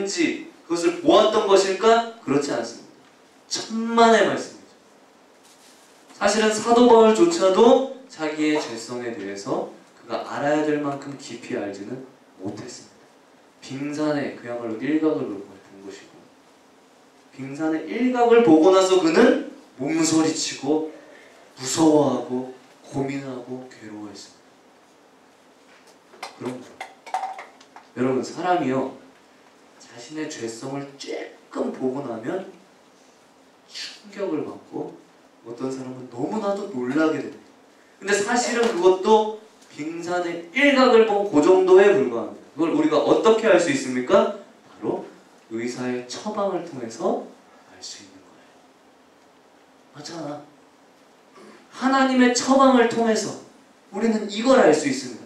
왠지 그것을 보았던 것일까? 그렇지 않습니다. 천만의 말씀이죠. 사실은 사도 바울조차도 자기의 죄성에 대해서 그가 알아야 될 만큼 깊이 알지는 못했습니다. 빙산의 그야말로 일각을 본 것이고, 빙산의 일각을 보고 나서 그는 몸소리치고 무서워하고 고민하고 괴로워했습니다. 그런 거예요. 여러분, 사람이요 자신의 죄성을 조금 보고 나면 충격을 받고 어떤 사람은 너무나도 놀라게 됩니다. 근데 사실은 그것도 빙산의 일각을 본 그 정도에 불과합니다. 그걸 우리가 어떻게 알 수 있습니까? 바로 의사의 처방을 통해서 알 수 있는 거예요. 맞잖아. 하나님의 처방을 통해서 우리는 이걸 알 수 있습니다.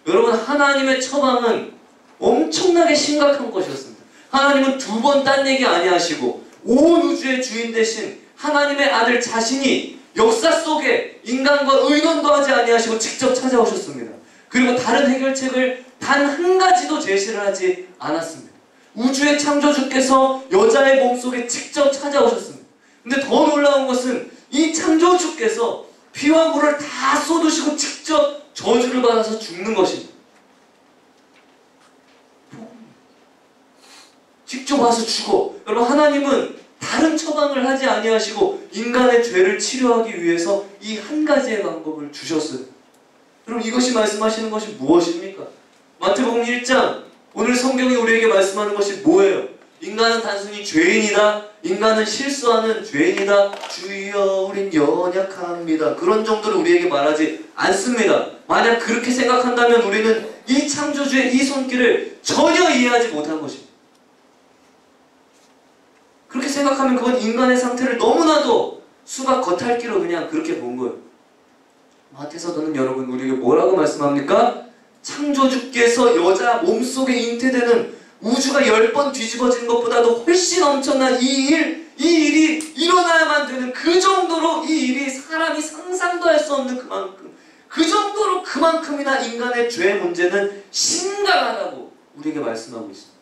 여러분, 하나님의 처방은 엄청나게 심각한 것이었습니다. 하나님은 두 번 딴 얘기 아니하시고 온 우주의 주인 되신 하나님의 아들 자신이 역사 속에 인간과 의논도 하지 아니하시고 직접 찾아오셨습니다. 그리고 다른 해결책을 단 한 가지도 제시를 하지 않았습니다. 우주의 창조주께서 여자의 몸속에 직접 찾아오셨습니다. 근데 더 놀라운 것은 이 창조주께서 피와 물을 다 쏟으시고 직접 저주를 받아서 죽는 것입니다. 직접 와서 죽어. 여러분, 하나님은 다른 처방을 하지 아니하시고 인간의 죄를 치료하기 위해서 이 한 가지의 방법을 주셨어요. 여러분, 이것이 말씀하시는 것이 무엇입니까? 마태복음 1장, 오늘 성경이 우리에게 말씀하는 것이 뭐예요? 인간은 단순히 죄인이다. 인간은 실수하는 죄인이다. 주여, 우린 연약합니다. 그런 정도로 우리에게 말하지 않습니다. 만약 그렇게 생각한다면 우리는 이 창조주의 이 손길을 전혀 이해하지 못한 것입니다. 그렇게 생각하면 그건 인간의 상태를 너무나도 수박 겉핥기로 그냥 그렇게 본 거예요. 마태서도는 여러분 우리에게 뭐라고 말씀합니까? 창조주께서 여자 몸속에 잉태되는 우주가 10번 뒤집어진 것보다도 훨씬 엄청난 이 일이 일어나야만 되는 그 정도로 이 일이 사람이 상상도 할 수 없는 그 정도로 그만큼이나 인간의 죄의 문제는 심각하다고 우리에게 말씀하고 있습니다.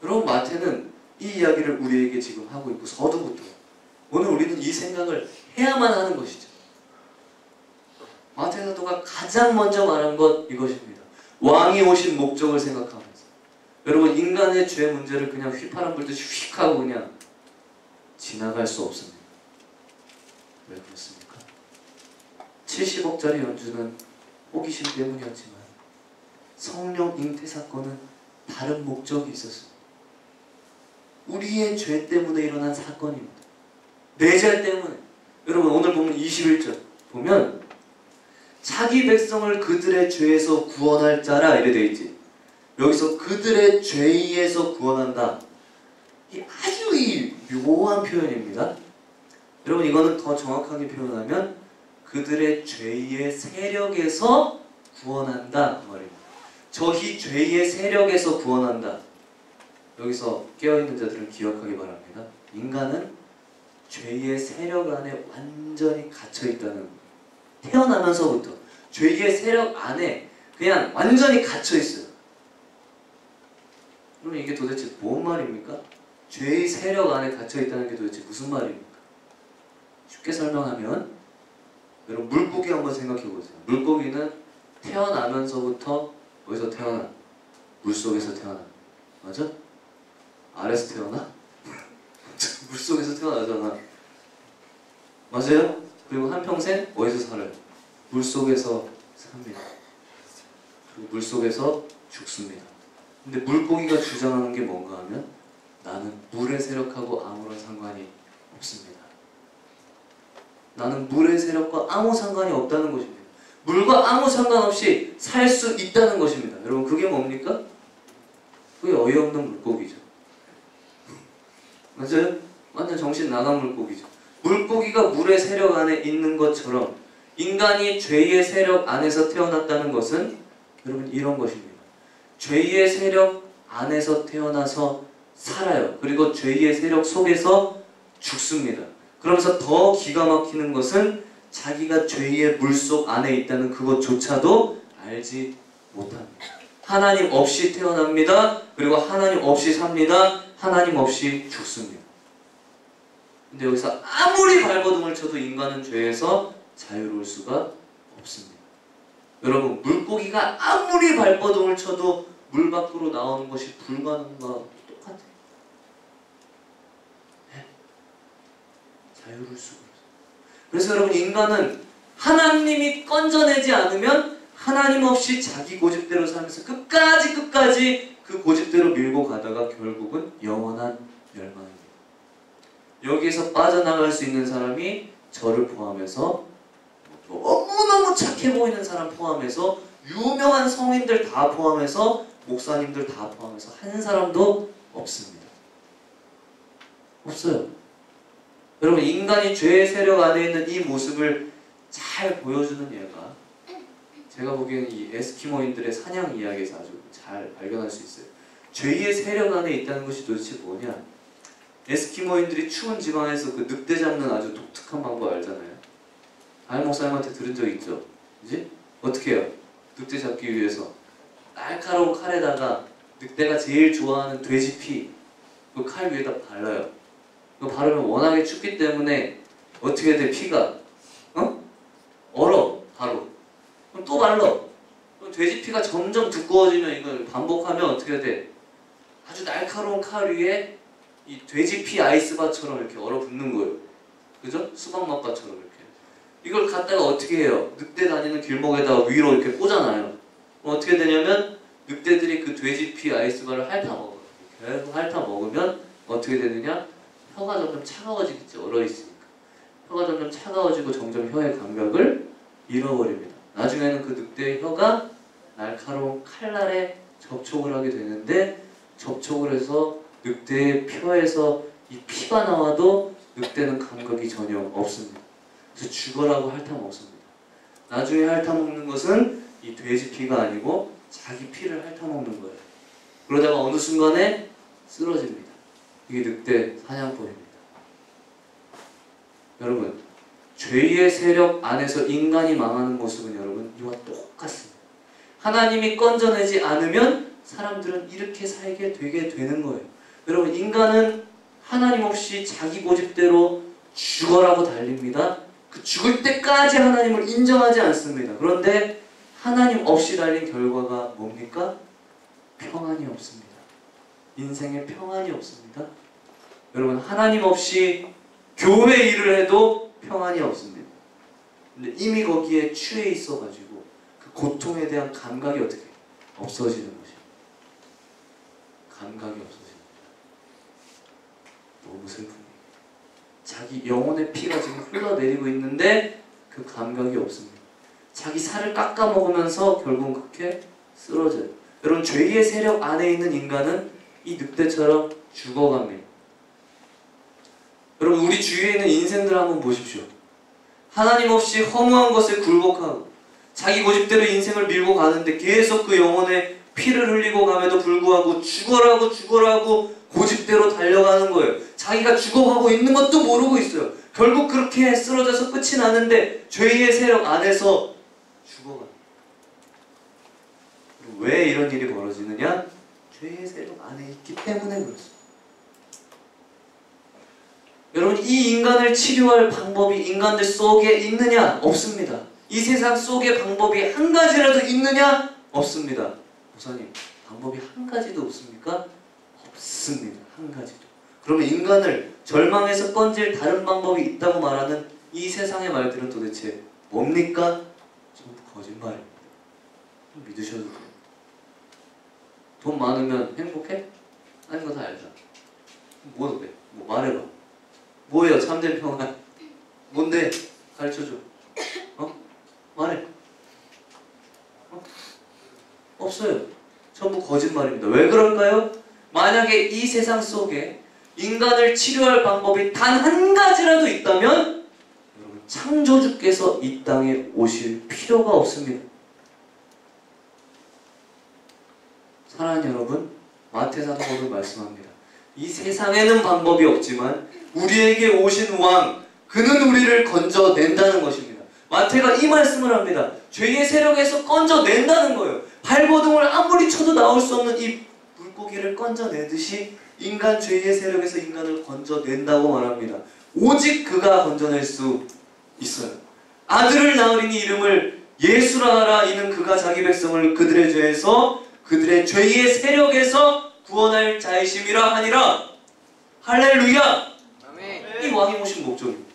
여러분, 마태는 이 이야기를 우리에게 지금 하고 있고 서두부터 오늘 우리는 이 생각을 해야만 하는 것이죠. 마태 사도가 가장 먼저 말한 것 이것입니다. 왕이 오신 목적을 생각하면서 여러분, 인간의 죄 문제를 그냥 휘파람 불듯이 휙 하고 그냥 지나갈 수 없습니다. 왜 그렇습니까? 70억짜리 연주는 호기심 때문이었지만 성령 잉태 사건은 다른 목적이 있었습니다. 우리의 죄 때문에 일어난 사건입니다. 내 죄 때문에. 여러분, 오늘 보면 21절 보면 자기 백성을 그들의 죄에서 구원할 자라 이래 되어 있지. 여기서 그들의 죄에서 구원한다. 이 아주 묘한 표현입니다. 여러분, 이거는 더 정확하게 표현하면 그들의 죄의 세력에서 구원한다 그 말입니다. 저희 죄의 세력에서 구원한다. 여기서 깨어있는 자들은 기억하기 바랍니다. 인간은 죄의 세력 안에 완전히 갇혀있다는, 태어나면서부터 죄의 세력 안에 그냥 완전히 갇혀있어요. 그럼 이게 도대체 뭔 말입니까? 죄의 세력 안에 갇혀있다는 게 도대체 무슨 말입니까? 쉽게 설명하면 여러분, 물고기 한번 생각해보세요. 물고기는 태어나면서부터 어디서 태어나? 물속에서 태어나. 맞아? 아래서 태어나? 물속에서 태어나잖아. 맞아요? 그리고 한평생 어디서 살아요? 물속에서 삽니다. 그리고 물속에서 죽습니다. 근데 물고기가 주장하는 게 뭔가 하면 나는 물의 세력하고 아무런 상관이 없습니다. 나는 물의 세력과 아무 상관이 없다는 것입니다. 물과 아무 상관없이 살 수 있다는 것입니다. 여러분, 그게 뭡니까? 그게 어이없는 물고기죠. 맞아요? 완전 정신 나간 물고기죠. 물고기가 물의 세력 안에 있는 것처럼 인간이 죄의 세력 안에서 태어났다는 것은 여러분 이런 것입니다. 죄의 세력 안에서 태어나서 살아요. 그리고 죄의 세력 속에서 죽습니다. 그러면서 더 기가 막히는 것은 자기가 죄의 물속 안에 있다는 그것조차도 알지 못합니다. 하나님 없이 태어납니다. 그리고 하나님 없이 삽니다. 하나님 없이 죽습니다. 근데 여기서 아무리 발버둥을 쳐도 인간은 죄에서 자유로울 수가 없습니다. 여러분, 물고기가 아무리 발버둥을 쳐도 물 밖으로 나오는 것이 불가능한 것과 똑같아요. 네? 자유로울 수가 없어요. 그래서 여러분, 인간은 하나님이 건져내지 않으면 하나님 없이 자기 고집대로 살면서 끝까지 그 고집대로 밀고 가다가 결국은 영원한 멸망입니다. 여기에서 빠져나갈 수 있는 사람이 저를 포함해서 너무너무 착해 보이는 사람 포함해서 유명한 성인들 다 포함해서 목사님들 다 포함해서 한 사람도 없습니다. 없어요. 여러분, 인간이 죄의 세력 안에 있는 이 모습을 잘 보여주는 예가 제가 보기에는 이 에스키모인들의 사냥 이야기에서 아주 잘 발견할 수 있어요. 죄의 세력 안에 있다는 것이 도대체 뭐냐? 에스키모인들이 추운 지방에서 그 늑대 잡는 아주 독특한 방법 알잖아요. 알 목사님한테 들은 적 있죠? 그지? 어떻게 해요? 늑대 잡기 위해서 날카로운 칼에다가 늑대가 제일 좋아하는 돼지 피 그 칼 위에다 발라요. 그거 바르면 워낙에 춥기 때문에 어떻게 돼? 피가 얼어 바로. 그럼 또 발라. 그럼 돼지 피가 점점 두꺼워지면 이걸 반복하면 어떻게 돼? 아주 날카로운 칼 위에 이 돼지 피 아이스바처럼 이렇게 얼어붙는 거예요. 그죠? 수박 맛바처럼 이렇게. 이걸 갖다가 어떻게 해요? 늑대 다니는 길목에다가 위로 이렇게 꽂아놔요. 그럼 어떻게 되냐면 늑대들이 그 돼지 피 아이스바를 핥아 먹어요. 계속 핥아 먹으면 어떻게 되느냐? 혀가 점점 차가워지겠죠. 얼어있으니까. 혀가 점점 차가워지고 점점 혀의 감각을 잃어버립니다. 나중에는 그 늑대의 혀가 날카로운 칼날에 접촉을 하게 되는데 접촉을 해서 늑대의 혀에서 이 피가 나와도 늑대는 감각이 전혀 없습니다. 그래서 죽어라고 핥아먹습니다. 나중에 핥아먹는 것은 이 돼지 피가 아니고 자기 피를 핥아먹는 거예요. 그러다가 어느 순간에 쓰러집니다. 이게 늑대 사냥법입니다. 여러분, 죄의 세력 안에서 인간이 망하는 모습은 여러분 이와 똑같습니다. 하나님이 건져내지 않으면 사람들은 이렇게 살게 되게 되는 거예요. 여러분, 인간은 하나님 없이 자기 고집대로 죽어라고 달립니다. 그 죽을 때까지 하나님을 인정하지 않습니다. 그런데 하나님 없이 달린 결과가 뭡니까? 평안이 없습니다. 인생에 평안이 없습니다. 여러분, 하나님 없이 교회 일을 해도 평안이 없습니다. 근데 이미 거기에 취해 있어가지고 그 고통에 대한 감각이 어떻게 없어지는 것이에요. 감각이 없어집니다. 너무 슬픕니다. 자기 영혼의 피가 지금 흘러내리고 있는데 그 감각이 없습니다. 자기 살을 깎아 먹으면서 결국은 그렇게 쓰러져요. 여러분, 죄의 세력 안에 있는 인간은 이 늑대처럼 죽어갑니다. 여러분, 우리 주위에 있는 인생들 한번 보십시오. 하나님 없이 허무한 것에 굴복하고 자기 고집대로 인생을 밀고 가는데 계속 그 영혼에 피를 흘리고 감에도 불구하고 죽어라고 고집대로 달려가는 거예요. 자기가 죽어가고 있는 것도 모르고 있어요. 결국 그렇게 쓰러져서 끝이 나는데 죄의 세력 안에서 죽어가요. 왜 이런 일이 벌어지느냐? 죄의 세력 안에 있기 때문에 그렇습니다. 여러분, 이 인간을 치료할 방법이 인간들 속에 있느냐? 없습니다. 이 세상 속에 방법이 한 가지라도 있느냐? 없습니다. 목사님, 방법이 한 가지도 없습니까? 없습니다. 한 가지도. 그러면 인간을 절망에서 건질 다른 방법이 있다고 말하는 이 세상의 말들은 도대체 뭡니까? 전부 거짓말입니다. 좀 믿으셔도 돼요. 돈 많으면 행복해? 아닌 거 다 알죠? 뭐 돼? 뭐 말해봐. 뭐예요? 참된 평안. 뭔데? 가르쳐줘. 말해. 없어요. 전부 거짓말입니다. 왜 그럴까요? 만약에 이 세상 속에 인간을 치료할 방법이 단 한 가지라도 있다면 여러분, 창조주께서 이 땅에 오실 필요가 없습니다. 사랑하는 여러분, 마태사도가 말씀합니다. 이 세상에는 방법이 없지만 우리에게 오신 왕, 그는 우리를 건져낸다는 것입니다. 마태가 이 말씀을 합니다. 죄의 세력에서 건져낸다는 거예요. 발버둥을 아무리 쳐도 나올 수 없는 이 물고기를 건져내듯이 인간 죄의 세력에서 인간을 건져낸다고 말합니다. 오직 그가 건져낼 수 있어요. 아들을 낳으리니 이름을 예수라 하라. 이는 그가 자기 백성을 그들의 죄에서 그들의 죄의 세력에서 구원할 자이심이라 하니라. 할렐루야. 아멘. 이 왕이 오신 목적입니다.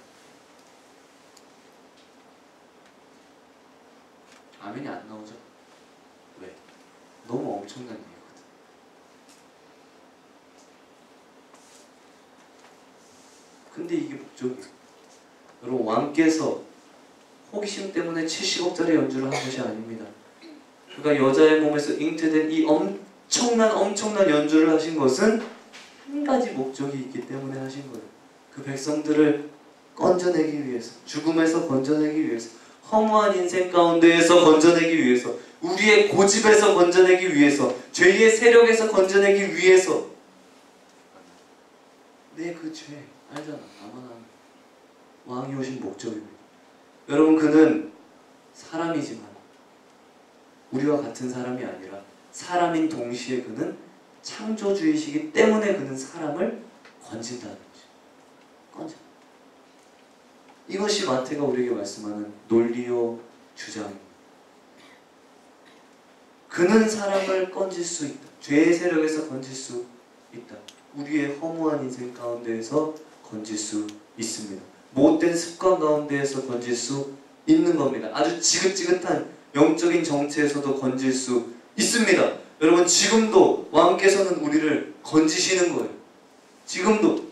아멘이 안 나오죠? 왜? 너무 엄청난 일이거든. 근데 이게 목적이에요. 여러분, 왕께서 호기심 때문에 70억짜리 연주를 한 것이 아닙니다. 그가 여자의 몸에서 잉태된 이 엄청난 연주를 하신 것은 한 가지 목적이 있기 때문에 하신 거예요. 그 백성들을 건져내기 위해서, 죽음에서 건져내기 위해서, 허무한 인생 가운데에서 건져내기 위해서, 우리의 고집에서 건져내기 위해서, 죄의 세력에서 건져내기 위해서. 내 그 죄 알잖아. 나만 아는 왕이 오신 목적입니다. 여러분, 그는 사람이지만 우리와 같은 사람이 아니라 사람인 동시에 그는 창조주이시기 때문에 그는 사람을 건진다는 거죠. 건져. 이것이 마태가 우리에게 말씀하는 논리요 주장입니다. 그는 사람을 건질 수 있다. 죄의 세력에서 건질 수 있다. 우리의 허무한 인생 가운데에서 건질 수 있습니다. 못된 습관 가운데에서 건질 수 있는 겁니다. 아주 지긋지긋한 영적인 정체에서도 건질 수 있습니다. 여러분, 지금도 왕께서는 우리를 건지시는 거예요. 지금도.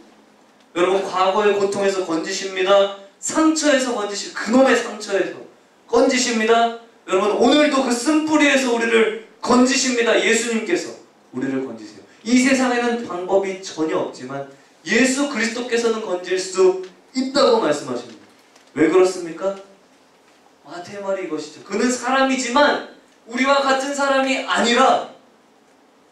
여러분, 과거의 고통에서 건지십니다. 상처에서 건지십니다. 그놈의 상처에서 건지십니다. 여러분, 오늘도 그 쓴뿌리에서 우리를 건지십니다. 예수님께서 우리를 건지세요. 이 세상에는 방법이 전혀 없지만 예수 그리스도께서는 건질 수 있다고 말씀하십니다. 왜 그렇습니까? 마태의 말이 이것이죠. 그는 사람이지만 우리와 같은 사람이 아니라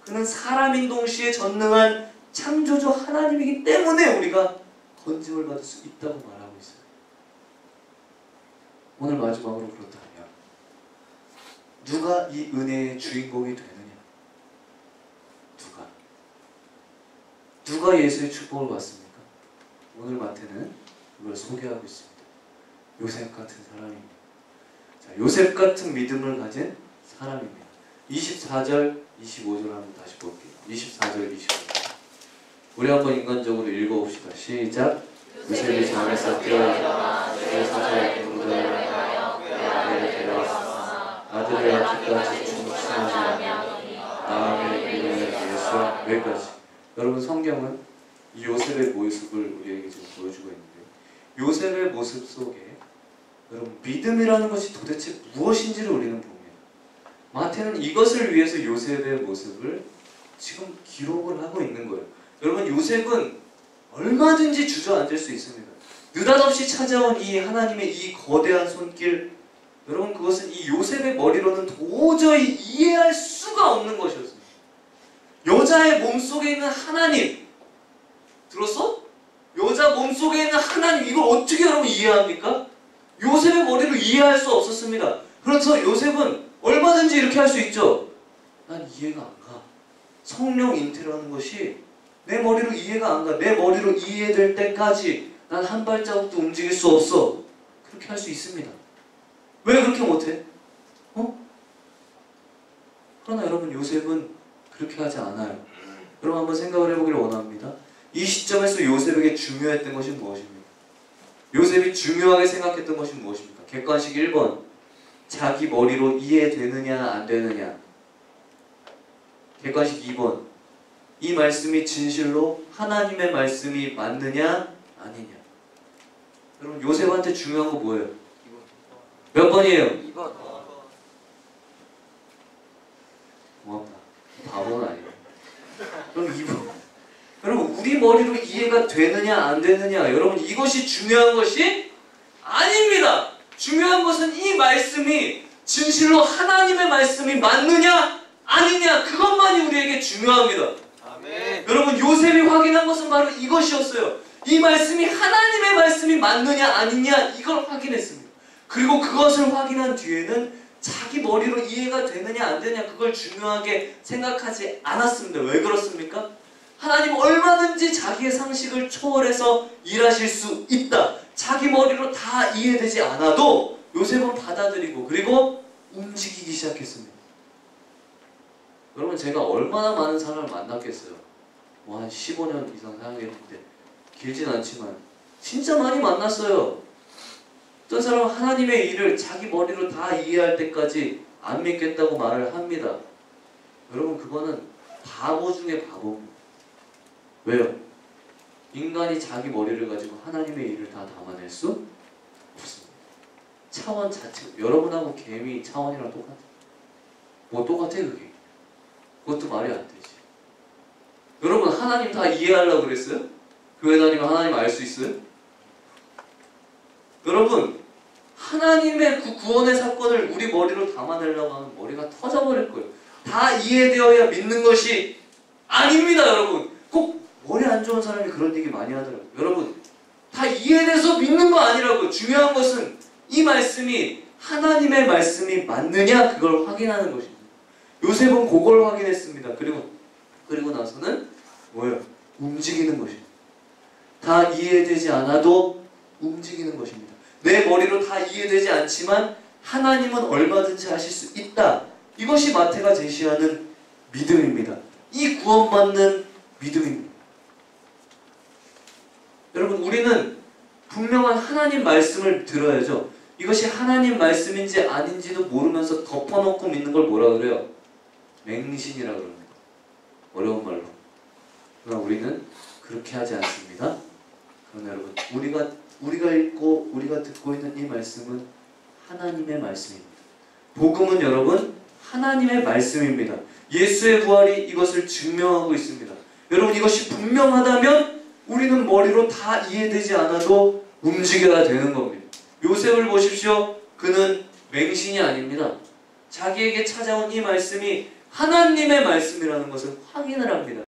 그는 사람인 동시에 전능한 창조주 하나님이기 때문에 우리가 건짐을 받을 수 있다고 말하고 있어요. 오늘 마지막으로 그렇다면 누가 이 은혜의 주인공이 되느냐? 누가 예수의 축복을 받습니까? 오늘 마태는 그걸 소개하고 있습니다. 요셉 같은 사람입니다. 자, 요셉 같은 믿음을 가진 사람입니다. 24절, 25절 한번 다시 볼게요. 24절, 25절. 우리 한번 인간적으로 읽어봅시다. 시작. 요셉이 잠에서 깨어 내 사자의 동들을 하여 그 아들을 데려왔으나 아들을 아직까지 충성하지 않으니 다음에 이름을 예수와. 여기까지. 여러분, 성경은 이 요셉의 모습을 우리에게 지금 보여주고 있는데, 요셉의 모습 속에 여러분, 믿음이라는 것이 도대체 무엇인지를 우리는 봅니다. 마태는 이것을 위해서 요셉의 모습을 지금 기록을 하고 있는 거예요. 여러분, 요셉은 얼마든지 주저앉을 수 있습니다. 느닷없이 찾아온 이 하나님의 이 거대한 손길, 여러분, 그것은 이 요셉의 머리로는 도저히 이해할 수가 없는 것이었습니다. 여자의 몸속에 있는 하나님, 들었어? 여자 몸속에 있는 하나님, 이걸 어떻게 여러분 이해합니까? 요셉의 머리로 이해할 수 없었습니다. 그래서 요셉은 얼마든지 이렇게 할 수 있죠. 난 이해가 안 가. 성령 잉태라는 것이 내 머리로 이해가 안 가. 내 머리로 이해될 때까지 난 한 발자국도 움직일 수 없어. 그렇게 할 수 있습니다. 왜 그렇게 못해? 그러나 여러분, 요셉은 그렇게 하지 않아요. 여러분, 한번 생각을 해보기를 원합니다. 이 시점에서 요셉에게 중요했던 것이 무엇입니까? 요셉이 중요하게 생각했던 것이 무엇입니까? 객관식 1번. 자기 머리로 이해되느냐 안 되느냐. 객관식 2번. 이 말씀이 진실로 하나님의 말씀이 맞느냐 아니냐. 여러분, 요셉한테 중요한 거 뭐예요? 몇 번이에요? 2번. 고맙다. 바보는 아니에요. 그럼 2번. 여러분, 우리 머리로 이해가 되느냐 안 되느냐, 여러분, 이것이 중요한 것이 아닙니다. 중요한 것은 이 말씀이 진실로 하나님의 말씀이 맞느냐 아니냐, 그것만이 우리에게 중요합니다. 아멘. 여러분, 요셉이 확인한 것은 바로 이것이었어요. 이 말씀이 하나님의 말씀이 맞느냐 아니냐, 이걸 확인했습니다. 그리고 그것을 확인한 뒤에는 자기 머리로 이해가 되느냐 안 되느냐 그걸 중요하게 생각하지 않았습니다. 왜 그렇습니까? 하나님 얼마든지 자기의 상식을 초월해서 일하실 수 있다. 자기 머리로 다 이해되지 않아도 요셉은 받아들이고 그리고 움직이기 시작했습니다. 여러분 제가 얼마나 많은 사람을 만났겠어요. 뭐 한 15년 이상 사용했는데 길진 않지만 진짜 많이 만났어요. 어떤 사람은 하나님의 일을 자기 머리로 다 이해할 때까지 안 믿겠다고 말을 합니다. 여러분 그거는 바보 중에 바보입니다. 왜요? 인간이 자기 머리를 가지고 하나님의 일을 다 담아낼 수 없습니다. 차원 자체, 여러분하고 개미 차원이랑 똑같아요. 뭐 똑같아 그게? 그것도 말이 안 되지. 여러분 하나님 다 이해하려고 그랬어요? 교회 다니면 하나님 알 수 있어요? 여러분 하나님의 그 구원의 사건을 우리 머리로 담아내려고 하면 머리가 터져버릴 거예요. 다 이해되어야 믿는 것이 아닙니다. 여러분 꼭 머리 안 좋은 사람이 그런 얘기 많이 하더라고요. 여러분 다 이해돼서 믿는 거 아니라고요. 중요한 것은 이 말씀이 하나님의 말씀이 맞느냐 그걸 확인하는 것입니다. 요셉은 그걸 확인했습니다. 그리고 나서는 뭐예요? 움직이는 것입니다. 다 이해되지 않아도 움직이는 것입니다. 내 머리로 다 이해되지 않지만 하나님은 얼마든지 하실 수 있다. 이것이 마태가 제시하는 믿음입니다. 이 구원받는 믿음입니다. 여러분 우리는 분명한 하나님 말씀을 들어야죠. 이것이 하나님 말씀인지 아닌지도 모르면서 덮어놓고 믿는 걸 뭐라 그래요? 맹신이라 그럽니다. 어려운 말로. 그러나 우리는 그렇게 하지 않습니다. 그러나 여러분 우리가 읽고 우리가 듣고 있는 이 말씀은 하나님의 말씀입니다. 복음은 여러분 하나님의 말씀입니다. 예수의 부활이 이것을 증명하고 있습니다. 여러분 이것이 분명하다면 우리는 머리로 다 이해되지 않아도 움직여야 되는 겁니다. 요셉을 보십시오. 그는 맹신이 아닙니다. 자기에게 찾아온 이 말씀이 하나님의 말씀이라는 것을 확인을 합니다.